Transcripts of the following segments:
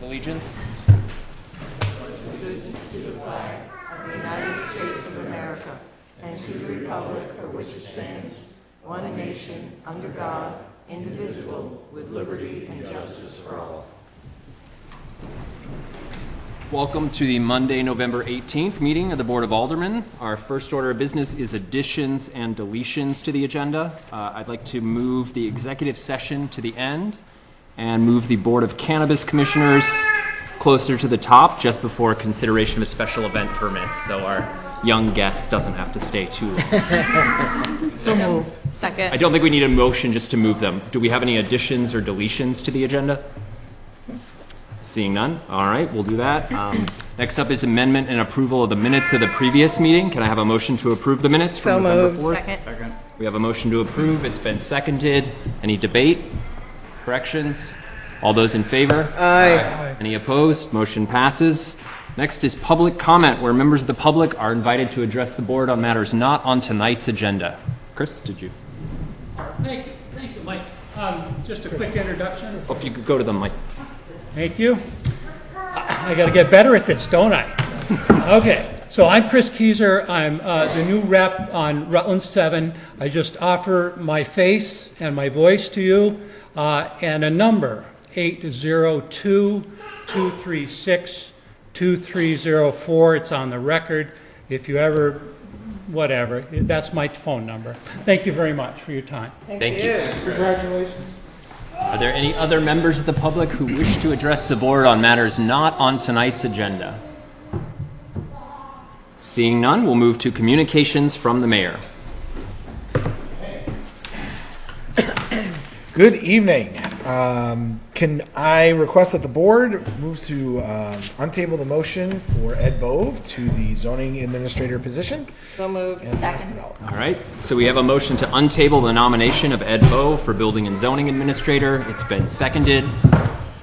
Allegiance. Allegiance to the flag of the United States of America and to the republic for which it stands, one nation, under God, indivisible, with liberty and justice for all. Welcome to the Monday, November 18th meeting of the Board of Aldermen. Our first order of business is additions and deletions to the agenda. I'd like to move the executive session to the end and move the Board of Cannabis Commissioners closer to the top just before consideration of special event permits, so our young guest doesn't have to stay too long. So moved. Second. I don't think we need a motion just to move them. Do we have any additions or deletions to the agenda? Seeing none. All right, we'll do that. Next up is amendment and approval of the minutes of the previous meeting. Can I have a motion to approve the minutes So from November moved. 4th? Second. We have a motion to approve. It's been seconded. Any debate? Corrections? All those in favor? Aye. Any opposed? Motion passes. Next is public comment, where members of the public are invited to address the board on matters not on tonight's agenda. Chris, did you? Thank you, Mike. Just a quick introduction. Oh, if you could go to the mic. Thank you. I got to get better at this, don't I? Okay, so I'm Chris Keyser. I'm the new rep on Rutland 7. I just offer my face and my voice to you, and a number, 802-236-2304. It's on the record. If you ever, whatever, that's my phone number. Thank you very much for your time. Thank you. Congratulations. Are there any other members of the public who wish to address the board on matters not on tonight's agenda? Seeing none, we'll move to communications from the mayor. Good evening. Can I request that the board moves to untable the motion for Ed Bove to the zoning administrator position? So moved. And pass it out. All right, so we have a motion to untable the nomination of Ed Bove for building and zoning administrator. It's been seconded.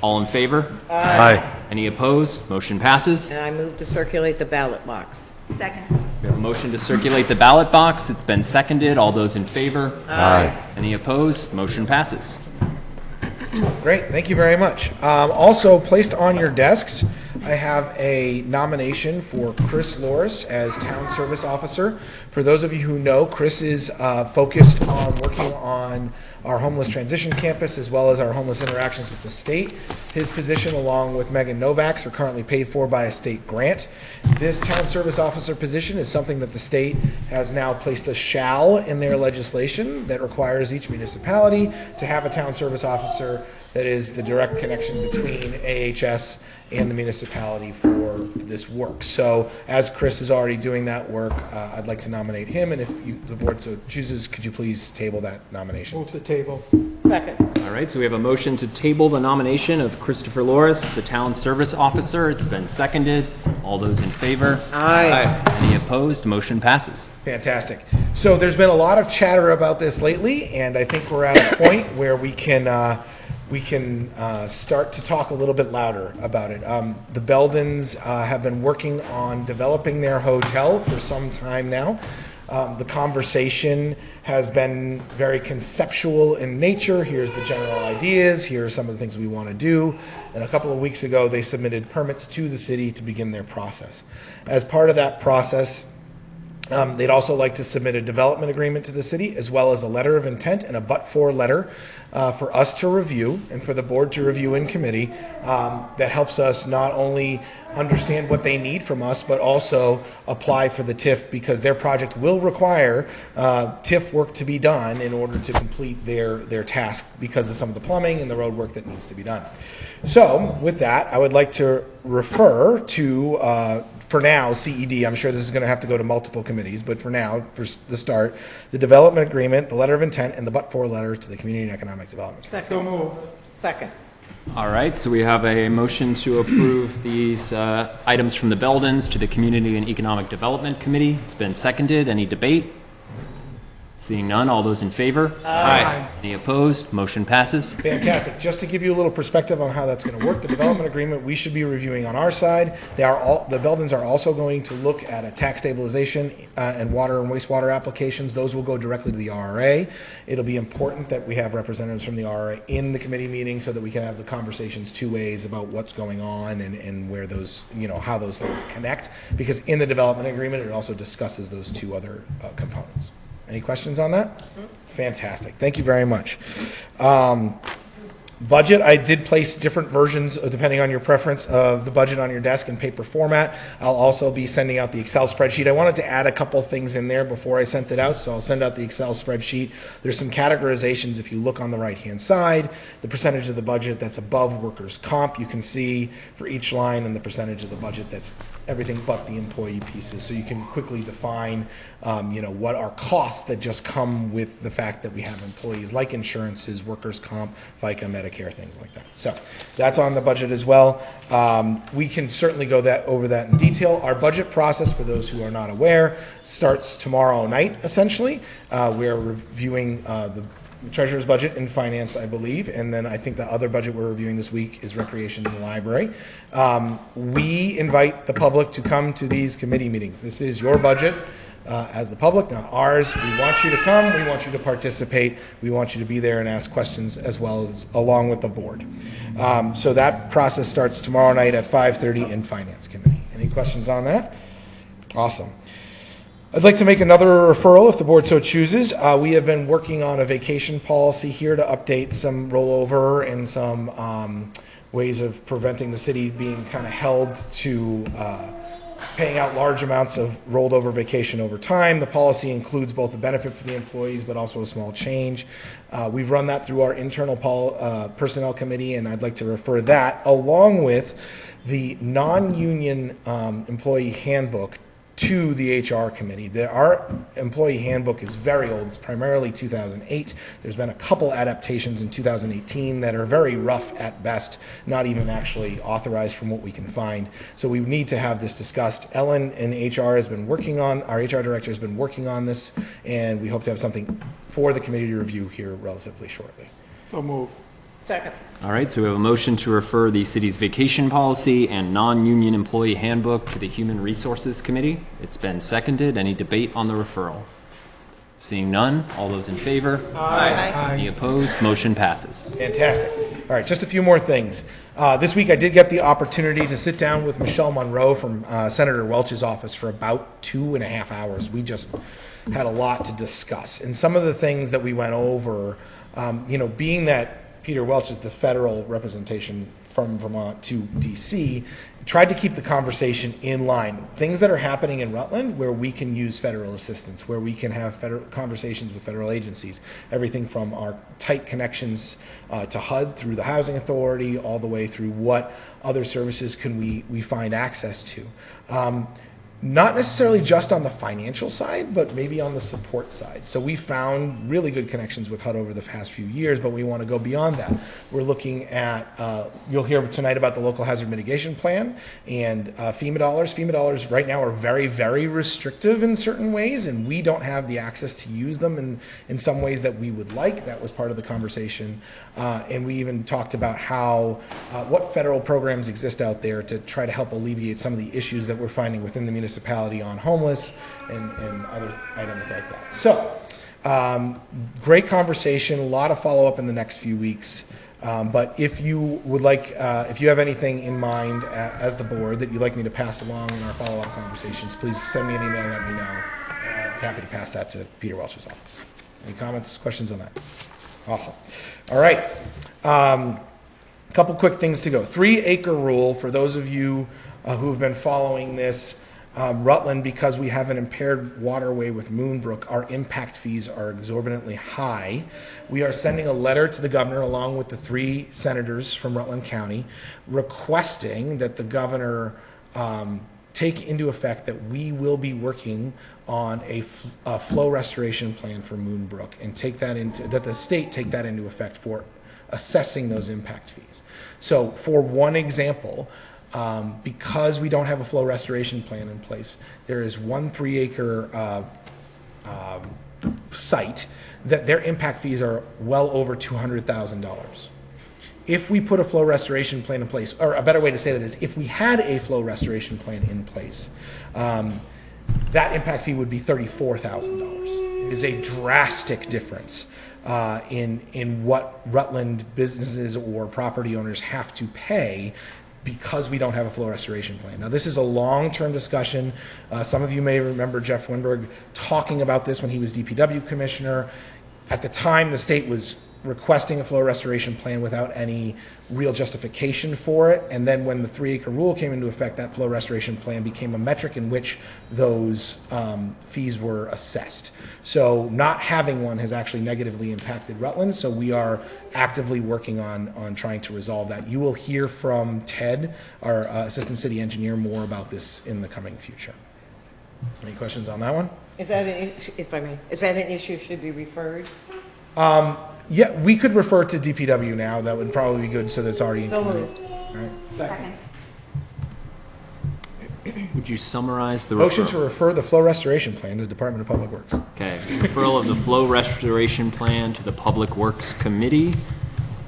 All in favor? Aye. Any opposed? Motion passes. And I move to circulate the ballot box. Second. We have a motion to circulate the ballot box. It's been seconded. All those in favor? Aye. Any opposed? Motion passes. Great, thank you very much. Also placed on your desks, I have a nomination for Chris Loris as Town Service Officer. For those of you who know, Chris is focused on working on our homeless transition campus as well as our homeless interactions with the state. His position, along with Megan Novak's, are currently paid for by a state grant. This Town Service Officer position is something that the state has now placed a shall in their legislation that requires each municipality to have a Town Service Officer that is the direct connection between AHS and the municipality for this work. So as Chris is already doing that work, I'd like to nominate him, and if the board so chooses, could you please table that nomination? Move the table. Second. All right, so we have a motion to table the nomination of Christopher Loris, the Town Service Officer. It's been seconded. All those in favor? Aye. Any opposed? Motion passes. Fantastic. So there's been a lot of chatter about this lately, and I think we're at a point where we can start to talk a little bit louder about it. The Beldens have been working on developing their hotel for some time now. The conversation has been very conceptual in nature. Here's the general ideas. Here are some of the things we want to do. And a couple of weeks ago, they submitted permits to the city to begin their process. As part of that process, they'd also like to submit a development agreement to the city, as well as a letter of intent and a but-for letter for us to review and for the board to review in committee. That helps us not only understand what they need from us, but also apply for the TIF, because their project will require TIF work to be done in order to complete their task because of some of the plumbing and the road work that needs to be done. So with that, I would like to refer to for now, CED. I'm sure this is going to have to go to multiple committees, but for now, for the start, the development agreement, the letter of intent, and the but-for letter to the Community and Economic Development. Second. So moved. Second. All right, so we have a motion to approve these items from the Beldens to the Community and Economic Development Committee. It's been seconded. Any debate? Seeing none, all those in favor? Aye. Any opposed? Motion passes. Fantastic. Just to give you a little perspective on how that's going to work, the development agreement we should be reviewing on our side. The Beldens are also going to look at a tax stabilization and water and wastewater applications. Those will go directly to the RRA. It'll be important that we have representatives from the RRA in the committee meeting so that we can have the conversations two ways about what's going on and where those, how those things connect. Because in the development agreement, it also discusses those two other components. Any questions on that? Fantastic. Thank you very much. Budget, I did place different versions, depending on your preference, of the budget on your desk in paper format. I'll also be sending out the Excel spreadsheet. I wanted to add a couple things in there before I sent it out, so I'll send out the Excel spreadsheet. There's some categorizations if you look on the right-hand side, the percentage of the budget that's above workers' comp. You can see for each line and the percentage of the budget that's everything but the employee pieces. So you can quickly define, what are costs that just come with the fact that we have employees, like insurances, workers' comp, FICA, Medicare, things like that. So that's on the budget as well. We can certainly go over that in detail. Our budget process, for those who are not aware, starts tomorrow night, essentially. We're reviewing the treasurer's budget and finance, I believe, and then I think the other budget we're reviewing this week is recreation and the library. We invite the public to come to these committee meetings. This is your budget as the public, not ours. We want you to come. We want you to participate. We want you to be there and ask questions as well as along with the board. So that process starts tomorrow night at 5:30 in Finance Committee. Any questions on that? Awesome. I'd like to make another referral if the board so chooses. We have been working on a vacation policy here to update some rollover and some ways of preventing the city being kind of held to paying out large amounts of rolled over vacation over time. The policy includes both a benefit for the employees but also a small change. We've run that through our internal personnel committee, and I'd like to refer that along with the non-union employee handbook to the HR committee. Our employee handbook is very old. It's primarily 2008. There's been a couple adaptations in 2018 that are very rough at best, not even actually authorized from what we can find. So we need to have this discussed. Ellen in HR has been working on, our HR director has been working on this, and we hope to have something for the committee to review here relatively shortly. So moved. Second. All right, so we have a motion to refer the city's vacation policy and non-union employee handbook to the Human Resources Committee. It's been seconded. Any debate on the referral? Seeing none, all those in favor? Aye. Any opposed? Motion passes. Fantastic. All right, just a few more things. This week I did get the opportunity to sit down with Michelle Monroe from Senator Welch's office for about 2.5 hours. We just had a lot to discuss. And some of the things that we went over, being that Peter Welch is the federal representation from Vermont to DC, tried to keep the conversation in line. Things that are happening in Rutland where we can use federal assistance, where we can have federal conversations with federal agencies, everything from our tight connections to HUD through the Housing Authority, all the way through what other services can we find access to. Not necessarily just on the financial side, but maybe on the support side. So we found really good connections with HUD over the past few years, but we want to go beyond that. We're looking at, you'll hear tonight about the local hazard mitigation plan and FEMA dollars. FEMA dollars right now are very, very restrictive in certain ways, and we don't have the access to use them in some ways that we would like. That was part of the conversation. And we even talked about what federal programs exist out there to try to help alleviate some of the issues that we're finding within the municipality on homeless and other items like that. So, great conversation, a lot of follow-up in the next few weeks. But if you would like, if you have anything in mind as the board that you'd like me to pass along in our follow-up conversations, please send me an email and let me know. I'm happy to pass that to Peter Welch's office. Any comments, questions on that? Awesome. All right. Couple quick things to go. 3-acre rule for those of you who have been following this. Rutland, because we have an impaired waterway with Moonbrook, our impact fees are exorbitantly high. We are sending a letter to the governor along with the 3 senators from Rutland County requesting that the governor take into effect that we will be working on a flow restoration plan for Moonbrook and that the state take that into effect for assessing those impact fees. So for one example, because we don't have a flow restoration plan in place, there is one 3-acre site that their impact fees are well over $200,000. If we put a flow restoration plan in place, or a better way to say that is, if we had a flow restoration plan in place, that impact fee would be $34,000. It is a drastic difference in what Rutland businesses or property owners have to pay because we don't have a flow restoration plan. Now, this is a long-term discussion. Some of you may remember Jeff Winberg talking about this when he was DPW commissioner. At the time, the state was requesting a flow restoration plan without any real justification for it. And then when the 3-acre rule came into effect, that flow restoration plan became a metric in which those fees were assessed. So not having one has actually negatively impacted Rutland. So we are actively working on trying to resolve that. You will hear from Ted, our assistant city engineer, more about this in the coming future. Any questions on that one? Is that an, if I may, is that an issue should be referred? Yeah, we could refer to DPW now. That would probably be good, so that's already So included. moved. All right. Second. Would you summarize the Motion referral? to refer the flow restoration plan to the Department of Public Works. Okay, referral of the flow restoration plan to the Public Works Committee.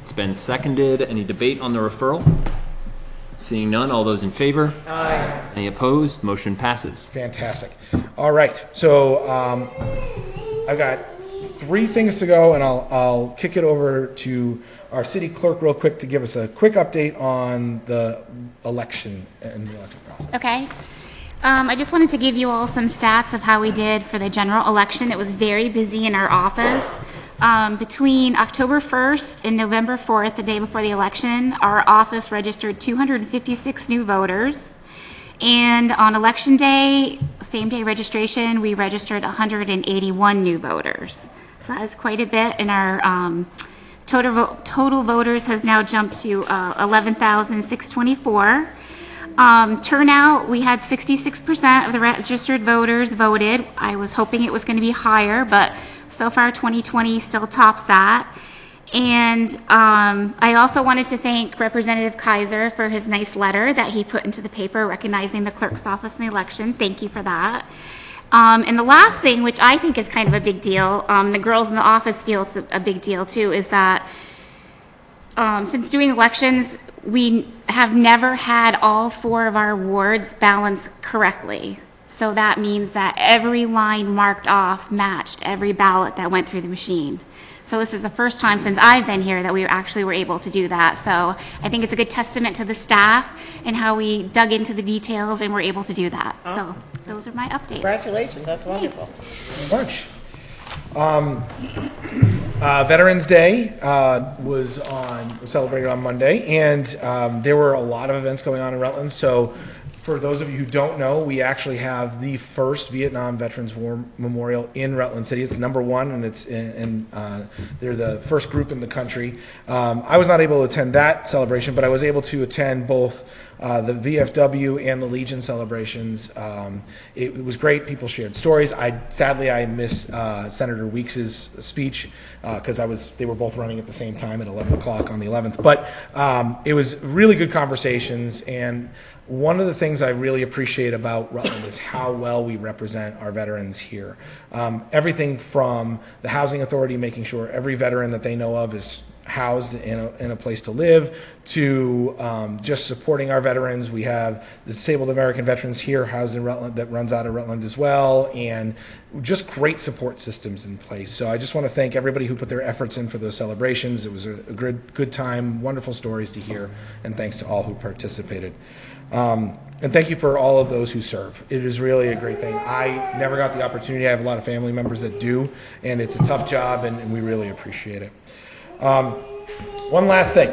It's been seconded. Any debate on the referral? Seeing none, all those in favor? Aye. Any opposed? Motion passes. Fantastic. All right, so I've got 3 things to go, and I'll kick it over to our city clerk real quick to give us a quick update on the election and the electoral process. Okay. I just wanted to give you all some stats of how we did for the general election. It was very busy in our office. Between October 1st and November 4th, the day before the election, our office registered 256 new voters. And on election day, same day registration, we registered 181 new voters. So that is quite a bit, and our total voters has now jumped to 11,624. Turnout, we had 66% of the registered voters voted. I was hoping it was going to be higher, but so far 2020 still tops that. And I also wanted to thank Representative Kaiser for his nice letter that he put into the paper recognizing the clerk's office in the election. Thank you for that. And the last thing, which I think is kind of a big deal, the girls in the office feel it's a big deal too, is that since doing elections, we have never had all 4 of our wards balanced correctly. So that means that every line marked off matched every ballot that went through the machine. So this is the first time since I've been here that we actually were able to do that. So I think it's a good testament to the staff and how we dug into the details and were able to do that. Awesome. So those are my updates. Congratulations, that's wonderful. Very much. Veterans Day was celebrated on Monday, and there were a lot of events going on in Rutland. So for those of you who don't know, we actually have the first Vietnam Veterans War Memorial in Rutland City. It's #1, and it's they're the first group in the country. I was not able to attend that celebration, but I was able to attend both the VFW and the Legion celebrations. It was great. People shared stories. Sadly, I missed Senator Weeks's speech because they were both running at the same time at 11 o'clock on the 11th. But it was really good conversations, and one of the things I really appreciate about Rutland is how well we represent our veterans here. Everything from the Housing Authority making sure every veteran that they know of is housed in a place to live, to just supporting our veterans. We have the Disabled American Veterans here housed in Rutland that runs out of Rutland as well, and just great support systems in place. So I just want to thank everybody who put their efforts in for those celebrations. It was a good time, wonderful stories to hear, and thanks to all who participated. And thank you for all of those who serve. It is really a great thing. I never got the opportunity. I have a lot of family members that do, and it's a tough job, and we really appreciate it. One last thing.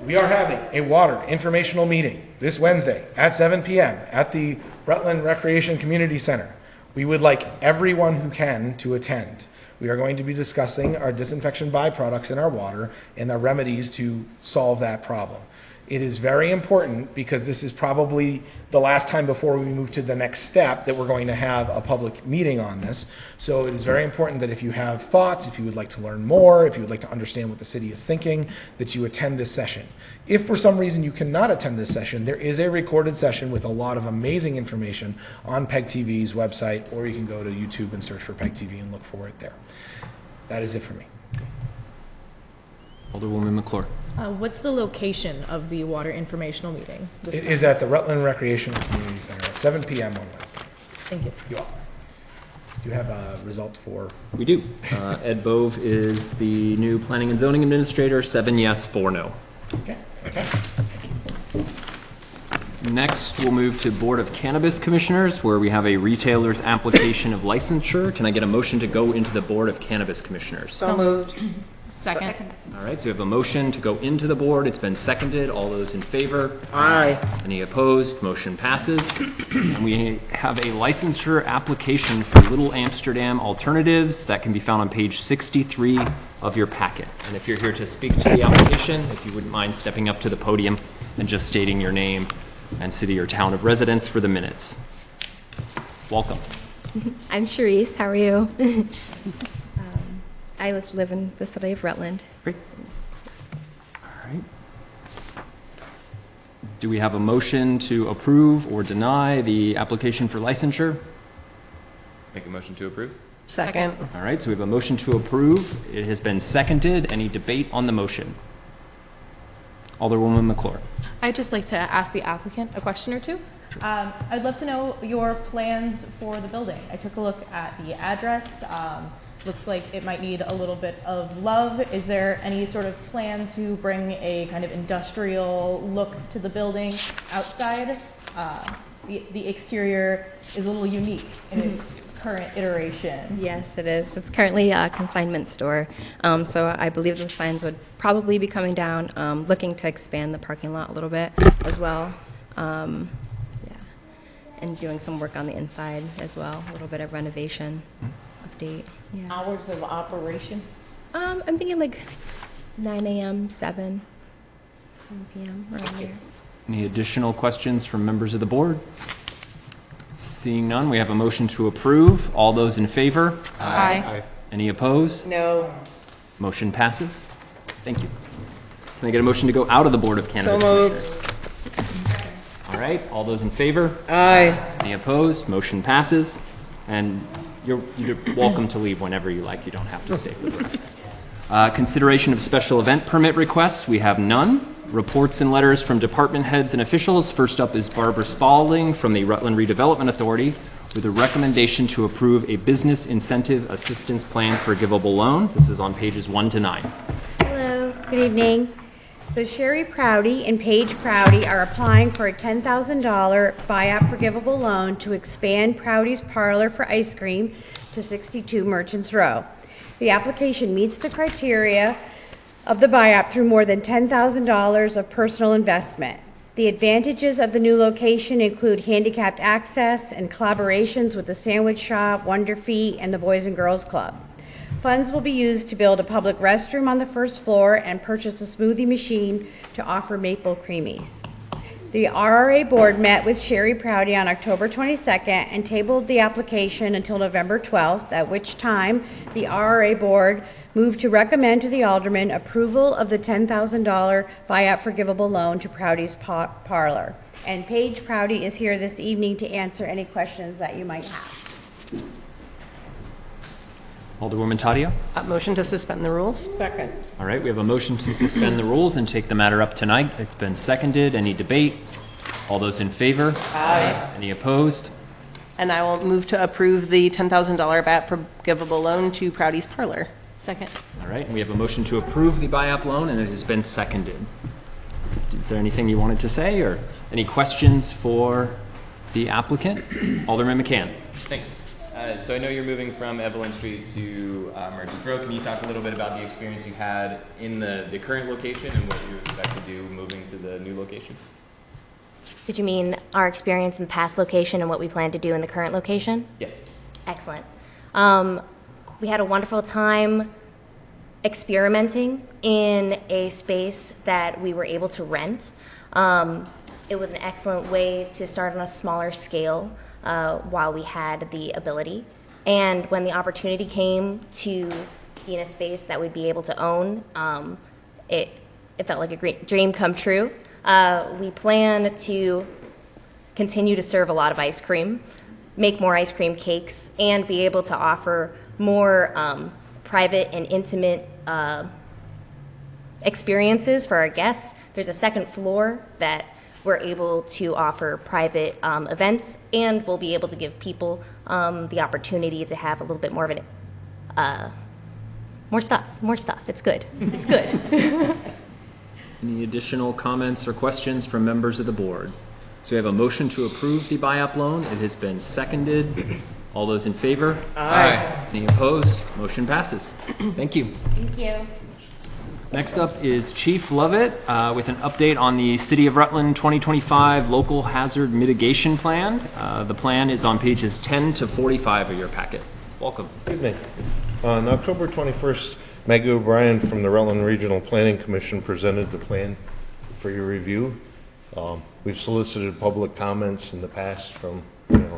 We are having a water informational meeting this Wednesday at 7 p.m. at the Rutland Recreation Community Center. We would like everyone who can to attend. We are going to be discussing our disinfection byproducts in our water and the remedies to solve that problem. It is very important because this is probably the last time before we move to the next step that we're going to have a public meeting on this. So it is very important that if you have thoughts, if you would like to learn more, if you would like to understand what the city is thinking, that you attend this session. If for some reason you cannot attend this session, there is a recorded session with a lot of amazing information on PEG TV's website, or you can go to YouTube and search for PEG TV and look for it there. That is it for me. Alderwoman McClure. What's the location of the water informational meeting? It is at the Rutland Recreational Community Center at 7 p.m. on Wednesday. Thank you. You have results for? We do. Ed Bove is the new Planning and Zoning Administrator, 7 yes, 4 no. Okay, fantastic. Next, we'll move to Board of Cannabis Commissioners, where we have a retailer's application of licensure. Can I get a motion to go into the Board of Cannabis Commissioners? So moved. Second. All right, so we have a motion to go into the board. It's been seconded. All those in favor? Aye. Any opposed? Motion passes. And we have a licensure application for Little Amsterdam Alternatives that can be found on page 63 of your packet. And if you're here to speak to the application, if you wouldn't mind stepping up to the podium and just stating your name and city or town of residence for the minutes. Welcome. I'm Charisse. How are you? I live in the city of Rutland. Great. All right. Do we have a motion to approve or deny the application for licensure? Make a motion to approve. Second. All right, so we have a motion to approve. It has been seconded. Any debate on the motion? Alderwoman McClure. I'd just like to ask the applicant a question or two. I'd love to know your plans for the building. I took a look at the address. Looks like it might need a little bit of love. Is there any sort of plan to bring a kind of industrial look to the building outside? The exterior is a little unique in its current iteration. Yes, it is. It's currently a consignment store. So I believe the signs would probably be coming down, looking to expand the parking lot a little bit as well. Yeah. And doing some work on the inside as well, a little bit of renovation update. Yeah. Hours of operation? I'm thinking like 9 a.m., 7 p.m. around there. Any additional questions from members of the board? Seeing none, we have a motion to approve. All those in favor? Aye. Any opposed? No. Motion passes. Thank you. Can I get a motion to go out of the Board of Cannabis So moved. Commissioners? All right, all those in favor? Aye. Any opposed? Motion passes. And you're welcome to leave whenever you like. You don't have to stay for the rest. Consideration of special event permit requests. We have none. Reports and letters from department heads and officials. First up is Barbara Spaulding from the Rutland Redevelopment Authority with a recommendation to approve a business incentive assistance plan for a givable loan. This is on pages 1 to 9. Hello, good evening. So Sherry Prouty and Paige Prouty are applying for a $10,000 buyout forgivable loan to expand Prouty's Parlor for ice cream to 62 Merchants Row. The application meets the criteria of the buyout through more than $10,000 of personal investment. The advantages of the new location include handicapped access and collaborations with the Sandwich Shop, Wonder Feet, and the Boys and Girls Club. Funds will be used to build a public restroom on the first floor and purchase a smoothie machine to offer maple creamies. The RRA board met with Sherry Prouty on October 22nd and tabled the application until November 12th, at which time the RRA board moved to recommend to the aldermen approval of the $10,000 buyout forgivable loan to Prouty's Parlor. And Paige Prouty is here this evening to answer any questions that you might have. Alderwoman Taddeo? Motion to suspend the rules? Second. All right, we have a motion to suspend the rules and take the matter up tonight. It's been seconded. Any debate? All those in favor? Aye. Any opposed? And I will move to approve the $10,000 buyout forgivable loan to Prouty's Parlor. Second. All right, we have a motion to approve the buyout loan, and it has been seconded. Is there anything you wanted to say, or any questions for the applicant? Alderman McCann. Thanks. So I know you're moving from Evelyn Street to Merchants Row. Can you talk a little bit about the experience you had in the current location and what you expect to do moving to the new location? Did you mean our experience in the past location and what we plan to do in the current location? Yes. Excellent. We had a wonderful time experimenting in a space that we were able to rent. It was an excellent way to start on a smaller scale while we had the ability. And when the opportunity came to be in a space that we'd be able to own, it felt like a great dream come true. We plan to continue to serve a lot of ice cream, make more ice cream cakes, and be able to offer more private and intimate experiences for our guests. There's a second floor that we're able to offer private events, and we'll be able to give people the opportunity to have a little bit more of an more stuff. It's good. It's good. Any additional comments or questions from members of the board? So we have a motion to approve the buy-up loan. It has been seconded. All those in favor? Aye. Any opposed? Motion passes. Thank you. Thank you. Next up is Chief Lovett with an update on the City of Rutland 2025 Local Hazard Mitigation Plan. The plan is on pages 10 to 45 of your packet. Welcome. Good evening. On October 21st, Maggie O'Brien from the Rutland Regional Planning Commission presented the plan for your review. We've solicited public comments in the past from the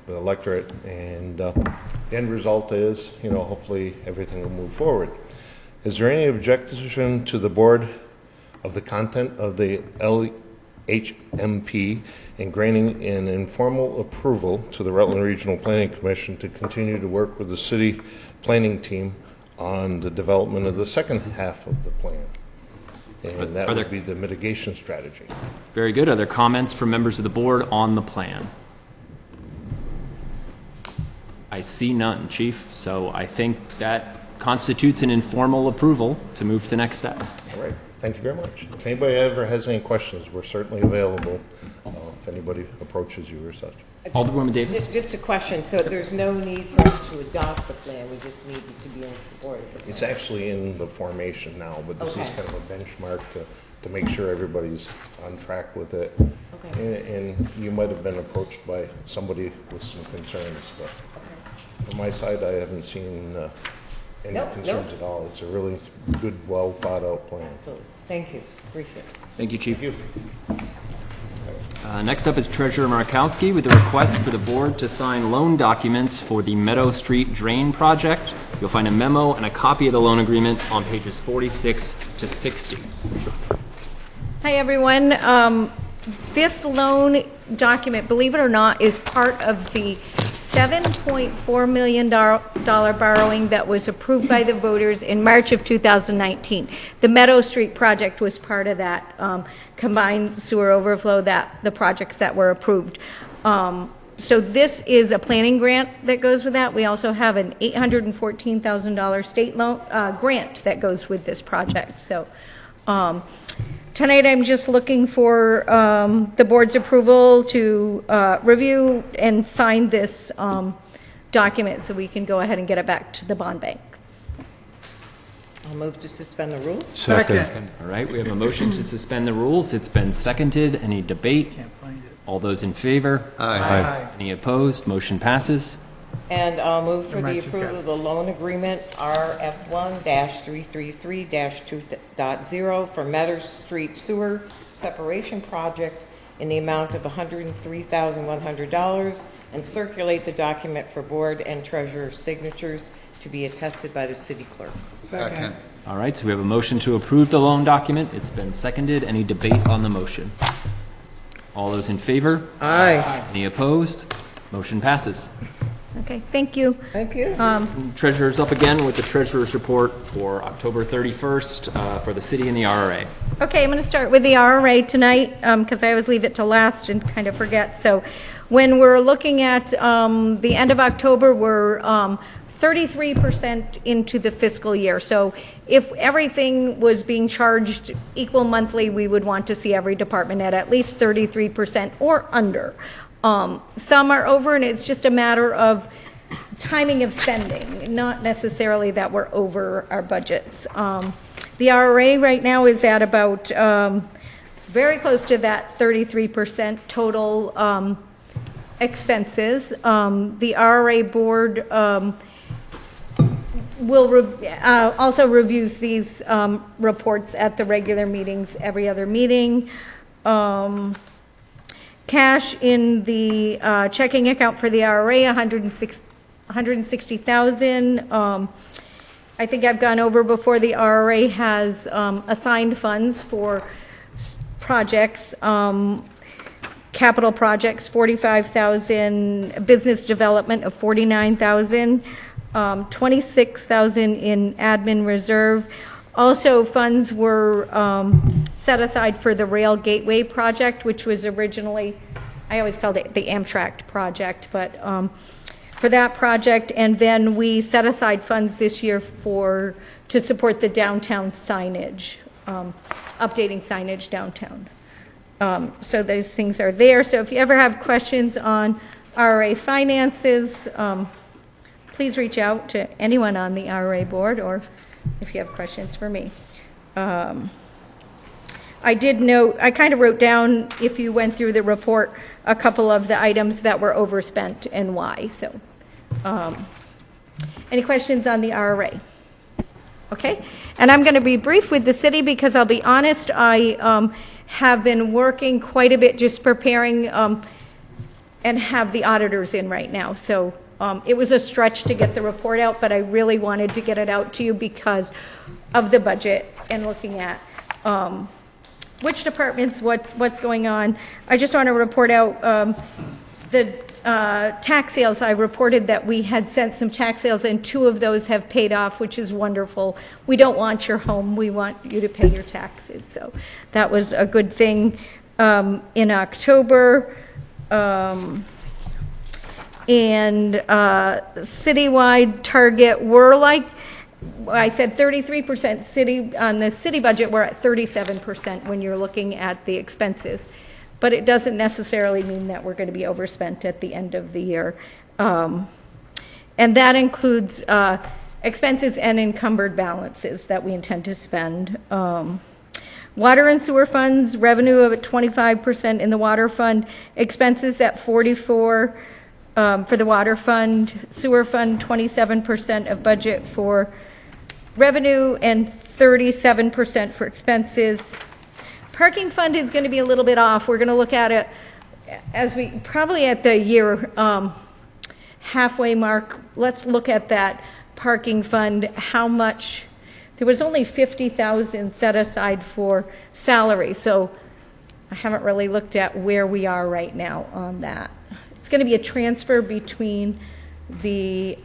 electorate, and the end result is hopefully everything will move forward. Is there any objection to the board of the content of the LHMP and granting an informal approval to the Rutland Regional Planning Commission to continue to work with the city planning team on the development of the second half of the plan? And that would be the mitigation strategy. Very good. Are there comments from members of the board on the plan? I see none, Chief. So I think that constitutes an informal approval to move to next steps. All right. Thank you very much. If anybody ever has any questions, we're certainly available if anybody approaches you or such. Alderwoman Davis. Just a question. So there's no need for us to adopt the plan. We just need to be in support of it. It's actually in the formation now, but this is kind of a benchmark to make sure everybody's on track with it. Okay. And you might have been approached by somebody with some concerns, but from my side, I haven't seen any concerns at all. It's a really good, well thought out plan. Absolutely. Thank you. Appreciate it. Thank you, Chief. Thank you. Next up is Treasurer Markowski with a request for the board to sign loan documents for the Meadow Street Drain Project. You'll find a memo and a copy of the loan agreement on pages 46 to 60. Hi, everyone. This loan document, believe it or not, is part of the $7.4 million borrowing that was approved by the voters in March of 2019. The Meadow Street project was part of that combined sewer overflow, the projects that were approved. So this is a planning grant that goes with that. We also have an $814,000 state loan grant that goes with this project. So tonight I'm just looking for the board's approval to review and sign this document so we can go ahead and get it back to the bond bank. I'll move to suspend the rules. Second. All right, we have a motion to suspend the rules. It's been seconded. Any debate? Can't find it. All those in favor? Aye. Any opposed? Motion passes. And I'll move for the approval of the loan agreement RF1-333-2.0 for Meadow Street Sewer Separation Project in the amount of $103,100 and circulate the document for board and treasurer's signatures to be attested by the city clerk. Second. All right, so we have a motion to approve the loan document. It's been seconded. Any debate on the motion? All those in favor? Aye. Any opposed? Motion passes. Okay, thank you. Thank you. Treasurer's up again with the treasurer's report for October 31st for the city and the RRA. Okay, I'm going to start with the RRA tonight because I always leave it to last and kind of forget. So when we're looking at the end of October, we're 33% into the fiscal year. So if everything was being charged equal monthly, we would want to see every department at least 33% or under. Some are over, and it's just a matter of timing of spending, not necessarily that we're over our budgets. The RRA right now is at about very close to that 33% total expenses. The RRA board also reviews these reports at the regular meetings, every other meeting. Cash in the checking account for the RRA, $160,000. I think I've gone over before, the RRA has assigned funds for projects, capital projects, $45,000, business development of $49,000, $26,000 in admin reserve. Also, funds were set aside for the Rail Gateway project, which was originally, I always called it the Amtrak project, but for that project. And then we set aside funds this year to support the downtown signage, updating signage downtown. So those things are there. So if you ever have questions on RRA finances, please reach out to anyone on the RRA board, or if you have questions for me. I did note, I kind of wrote down, if you went through the report, a couple of the items that were overspent and why. So, any questions on the RRA? Okay, and I'm going to be brief with the city because I'll be honest, I have been working quite a bit just preparing and have the auditors in right now. So it was a stretch to get the report out, but I really wanted to get it out to you because of the budget and looking at which departments, what's going on. I just want to report out the tax sales. I reported that we had sent some tax sales and 2 of those have paid off, which is wonderful. We don't want your home, we want you to pay your taxes. So that was a good thing. In October, and citywide target, we're like, I said 33% city, on the city budget, we're at 37% when you're looking at the expenses. But it doesn't necessarily mean that we're going to be overspent at the end of the year. And that includes expenses and encumbered balances that we intend to spend. Water and sewer funds, revenue of 25% in the water fund, expenses at 44% for the water fund, sewer fund 27% of budget for revenue and 37% for expenses. Parking fund is going to be a little bit off. We're going to look at it as we probably at the year halfway mark. Let's look at that parking fund, how much. There was only $50,000 set aside for salary, so I haven't really looked at where we are right now on that. It's going to be a transfer between the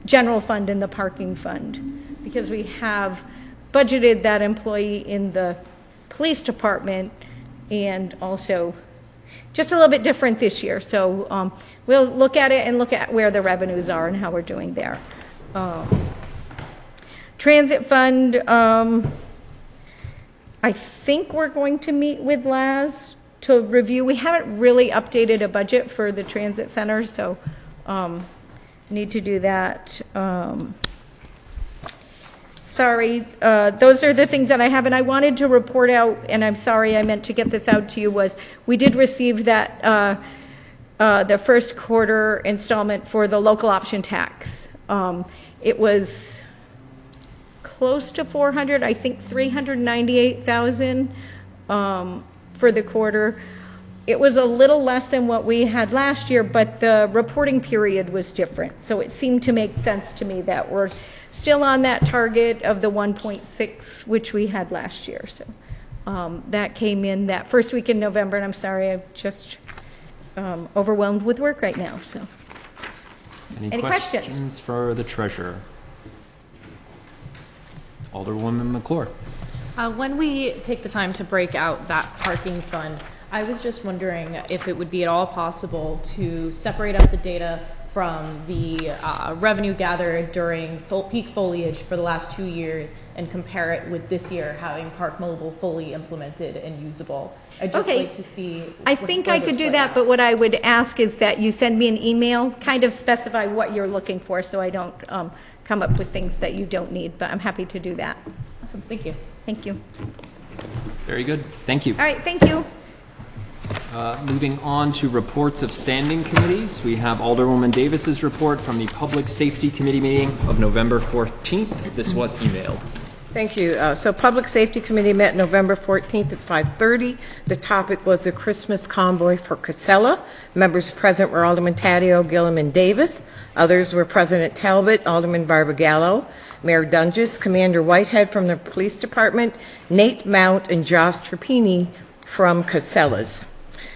general fund and the parking fund because we have budgeted that employee in the police department and also just a little bit different this year. So we'll look at it and look at where the revenues are and how we're doing there. Transit fund, I think we're going to meet with Laz to review. We haven't really updated a budget for the transit center, so need to do that. Sorry, those are the things that I have, and I wanted to report out, and I'm sorry I meant to get this out to you, was we did receive that the first quarter installment for the local option tax. It was close to 400, I think 398,000 for the quarter. It was a little less than what we had last year, but the reporting period was different. So it seemed to make sense to me that we're still on that target of the 1.6, which we had last year. So that came in that first week in November, and I'm sorry, I'm just overwhelmed with work right now. So any questions for the treasurer? Alderwoman McClure. When we take the time to break out that parking fund, I was just wondering if it would be at all possible to separate out the data from the revenue gathered during peak foliage for the last 2 years and compare it with this year having Park Mobile fully implemented and usable. I'd just like to see. I think I could do that, but what I would ask is that you send me an email, kind of specify what you're looking for so I don't come up with things that you don't need, but I'm happy to do that. Awesome, thank you. Thank you. Very good, thank you. All right, thank you. Moving on to reports of standing committees, we have Alderwoman Davis's report from the Public Safety Committee meeting of November 14th. This was emailed. Thank you. So Public Safety Committee met November 14th at 5:30. The topic was the Christmas convoy for Casella. Members present were Alderman Taddeo, Gillum, and Davis. Others were President Talbot, Alderman Barbagallo, Mayor Dunges, Commander Whitehead from the Police Department, Nate Mount, and Josh Trapini from Casella's.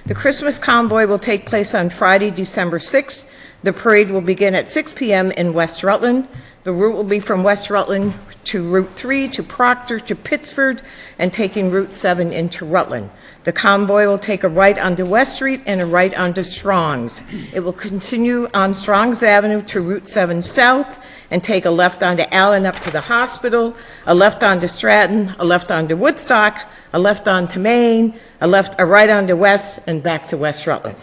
The Christmas convoy will take place on Friday, December 6th. The parade will begin at 6 p.m. in West Rutland. The route will be from West Rutland to Route 3 to Proctor to Pittsford and taking Route 7 into Rutland. The convoy will take a right onto West Street and a right onto Strong's. It will continue on Strong's Avenue to Route 7 South and take a left onto Allen up to the hospital, a left onto Stratton, a left onto Woodstock, a left onto Main, a right onto West, and back to West Rutland.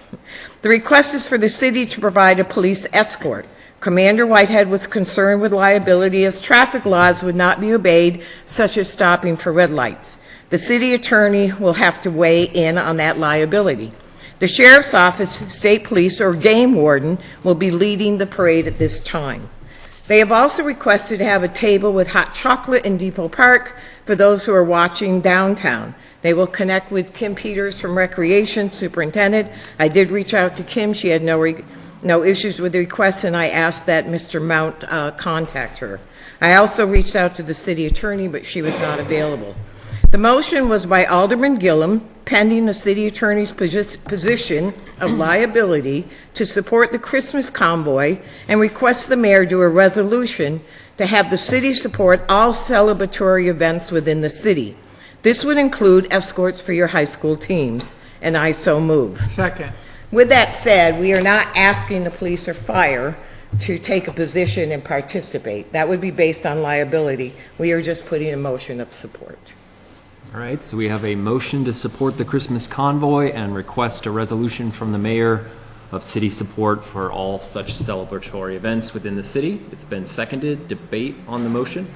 The request is for the city to provide a police escort. Commander Whitehead was concerned with liability as traffic laws would not be obeyed, such as stopping for red lights. The city attorney will have to weigh in on that liability. The sheriff's office, state police, or game warden will be leading the parade at this time. They have also requested to have a table with hot chocolate in Depot Park for those who are watching downtown. They will connect with Kim Peters from Recreation Superintendent. I did reach out to Kim. She had no issues with the request, and I asked that Mr. Mount contact her. I also reached out to the city attorney, but she was not available. The motion was by Alderman Gillum, pending the city attorney's position of liability to support the Christmas convoy, and requests the mayor do a resolution to have the city support all celebratory events within the city. This would include escorts for your high school teams, and I so move. Second. With that said, we are not asking the police or fire to take a position and participate. That would be based on liability. We are just putting a motion of support. All right, so we have a motion to support the Christmas convoy and request a resolution from the mayor of city support for all such celebratory events within the city. It's been seconded. Debate on the motion.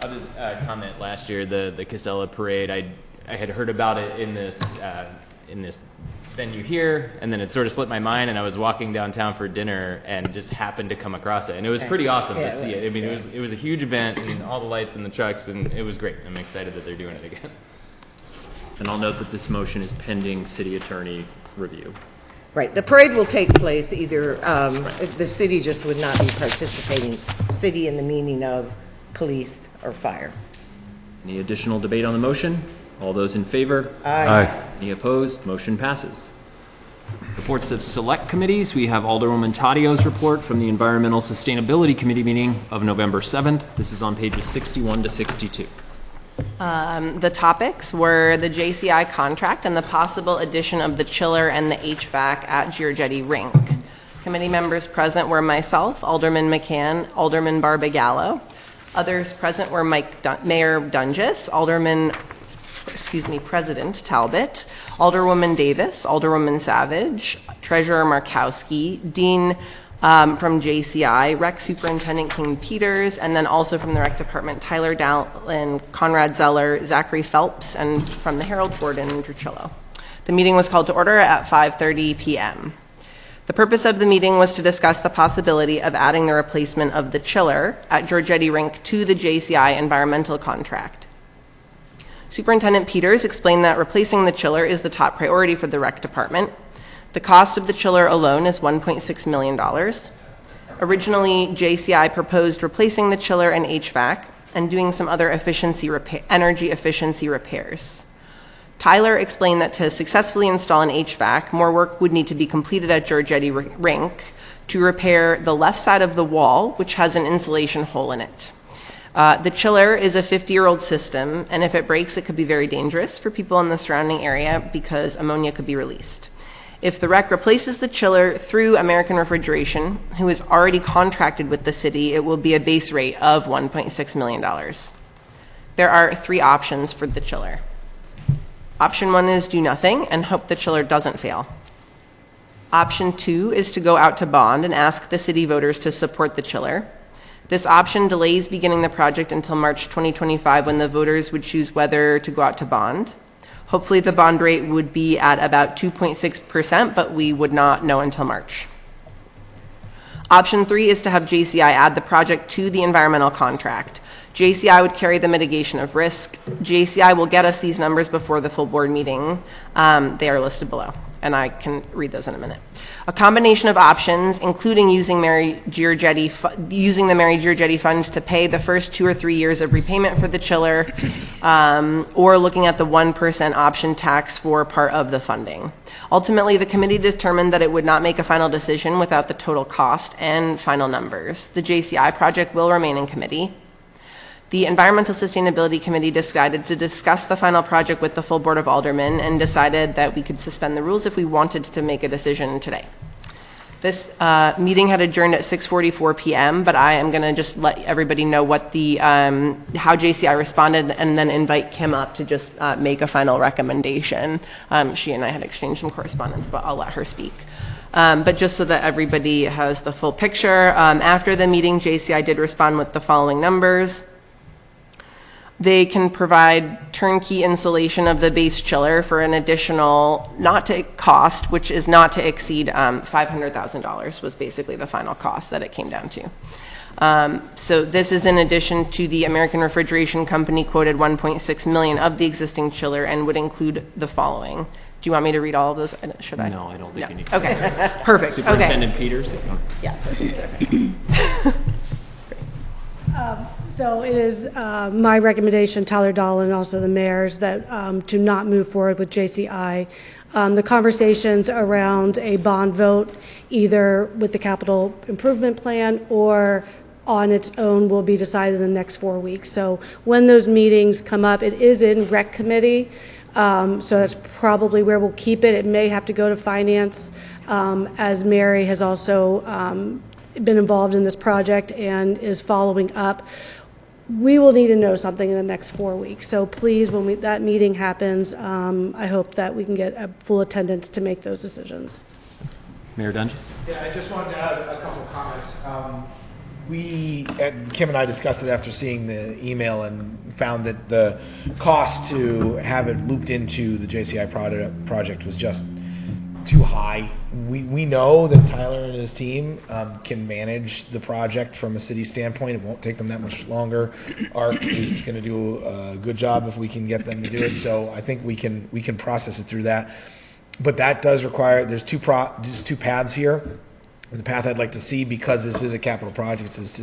I'll just comment. Last year, the Casella parade, I had heard about it in this venue here, and then it sort of slipped my mind, and I was walking downtown for dinner and just happened to come across it, and it was pretty awesome to see it. I mean, it was a huge event, and all the lights and the trucks, and it was great. I'm excited that they're doing it again. And I'll note that this motion is pending city attorney review. Right. The parade will take place either, the city just would not be participating, city in the meaning of police or fire. Any additional debate on the motion? All those in favor? Aye. Any opposed? Motion passes. Reports of select committees. We have Alderwoman Taddio's report from the Environmental Sustainability Committee meeting of November 7th. This is on pages 61 to 62. The topics were the JCI contract and the possible addition of the chiller and the HVAC at Giorgetti Rink. Committee members present were myself, Alderman McCann, Alderman Barbagallo. Others present were Mayor Dunges, President Talbot, Alderwoman Davis, Alderwoman Savage, Treasurer Markowski, Dean from JCI, Rec Superintendent King Peters, and then also from the Rec Department, Tyler Dowlin, Conrad Zeller, Zachary Phelps, and from the Herald, Gordon Druchillo. The meeting was called to order at 5:30 p.m. The purpose of the meeting was to discuss the possibility of adding the replacement of the chiller at Giorgetti Rink to the JCI environmental contract. Superintendent Peters explained that replacing the chiller is the top priority for the Rec Department. The cost of the chiller alone is $1.6 million. Originally, JCI proposed replacing the chiller and HVAC and doing some other energy efficiency repairs. Tyler explained that to successfully install an HVAC, more work would need to be completed at Giorgetti Rink to repair the left side of the wall, which has an insulation hole in it. The chiller is a 50-year-old system, and if it breaks, it could be very dangerous for people in the surrounding area because ammonia could be released. If the rec replaces the chiller through American Refrigeration, who is already contracted with the city, it will be a base rate of $1.6 million. There are 3 options for the chiller. Option 1 is do nothing and hope the chiller doesn't fail. Option 2 is to go out to bond and ask the city voters to support the chiller. This option delays beginning the project until March 2025 when the voters would choose whether to go out to bond. Hopefully, the bond rate would be at about 2.6%, but we would not know until March. Option 3 is to have JCI add the project to the environmental contract. JCI would carry the mitigation of risk. JCI will get us these numbers before the full board meeting. They are listed below, and I can read those in a minute. A combination of options, including using the Mary Giorgetti Fund to pay the first 2 or 3 years of repayment for the chiller, or looking at the 1% option tax for part of the funding. Ultimately, the committee determined that it would not make a final decision without the total cost and final numbers. The JCI project will remain in committee. The Environmental Sustainability Committee decided to discuss the final project with the full Board of Aldermen and decided that we could suspend the rules if we wanted to make a decision today. This meeting had adjourned at 6:44 p.m., but I am going to just let everybody know what the how JCI responded, and then invite Kim up to just make a final recommendation. She and I had exchanged some correspondence, but I'll let her speak. But just so that everybody has the full picture, after the meeting, JCI did respond with the following numbers. They can provide turnkey installation of the base chiller for an additional, not to cost, which is not to exceed $500,000 was basically the final cost that it came down to. So this is in addition to the American Refrigeration Company quoted $1.6 million of the existing chiller and would include the following. Do you want me to read all of those? Should I? No, I don't think you need to. Okay, perfect. Superintendent Peters? Yeah, perfect. So it is my recommendation, Tyler Dahl and also the mayor's, that to not move forward with JCI. The conversations around a bond vote, either with the capital improvement plan or on its own, will be decided in the next 4 weeks. So when those meetings come up, it is in rec committee. So that's probably where we'll keep it. It may have to go to finance, as Mary has also been involved in this project and is following up. We will need to know something in the next 4 weeks. So please, when that meeting happens, I hope that we can get a full attendance to make those decisions. Mayor Dunges? Yeah, I just wanted to add a couple of comments. Kim and I discussed it after seeing the email and found that the cost to have it looped into the JCI project was just too high. We know that Tyler and his team can manage the project from a city standpoint. It won't take them that much longer. ARC is going to do a good job if we can get them to do it. So I think we can process it through that. But that does require, there's two paths here. And the path I'd like to see, because this is a capital project, is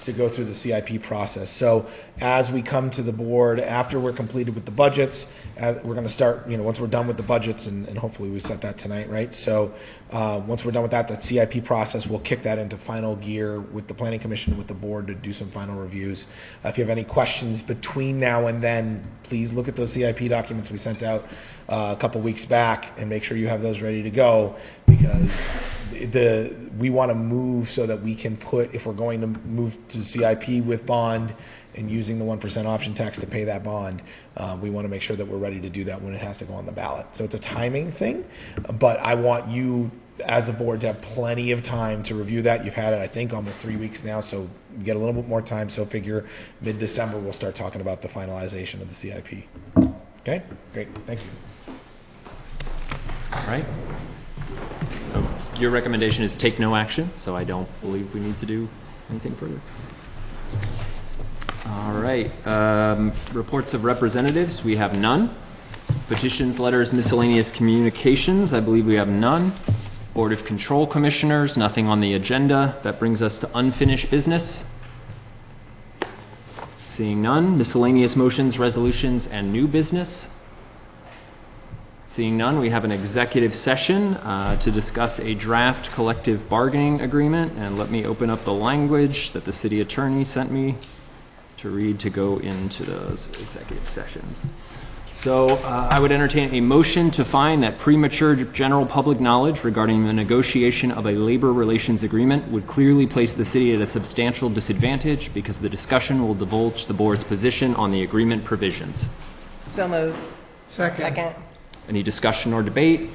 to go through the CIP process. So as we come to the board, after we're completed with the budgets, we're going to start, once we're done with the budgets, and hopefully we set that tonight, right? So once we're done with that CIP process, we'll kick that into final gear with the Planning Commission, with the board, to do some final reviews. If you have any questions between now and then, please look at those CIP documents we sent out a couple weeks back and make sure you have those ready to go, because we want to move so that we can put, if we're going to move to CIP with bond and using the 1% option tax to pay that bond, we want to make sure that we're ready to do that when it has to go on the ballot. So it's a timing thing, but I want you as a board to have plenty of time to review that. You've had it, I think, almost 3 weeks now, so you get a little bit more time. So figure mid-December we'll start talking about the finalization of the CIP. Okay, great, thank you. All right. Your recommendation is take no action, so I don't believe we need to do anything further. All right. Reports of representatives, we have none. Petitions, letters, miscellaneous communications, I believe we have none. Board of Control Commissioners, nothing on the agenda. That brings us to unfinished business. Seeing none. Miscellaneous motions, resolutions, and new business. Seeing none, we have an executive session to discuss a draft collective bargaining agreement. And let me open up the language that the city attorney sent me to read to go into those executive sessions. So I would entertain a motion to find that premature general public knowledge regarding the negotiation of a labor relations agreement would clearly place the city at a substantial disadvantage because the discussion will divulge the board's position on the agreement provisions. So moved. Second. Any discussion or debate?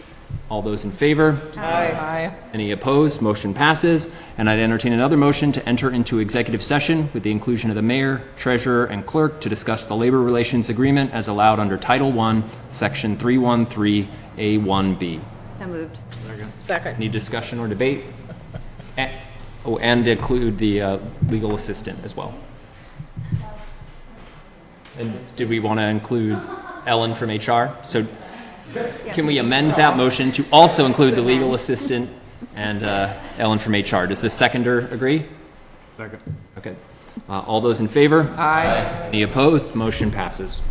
All those in favor? Aye. Any opposed? Motion passes. And I'd entertain another motion to enter into executive session with the inclusion of the mayor, treasurer, and clerk to discuss the labor relations agreement as allowed under Title I, Section 313A1B. So moved. Second. Any discussion or debate? And include the legal assistant as well. And did we want to include Ellen from HR? So can we amend that motion to also include the legal assistant and Ellen from HR? Does the seconder agree? Second. Okay. All those in favor? Aye. Any opposed? Motion passes.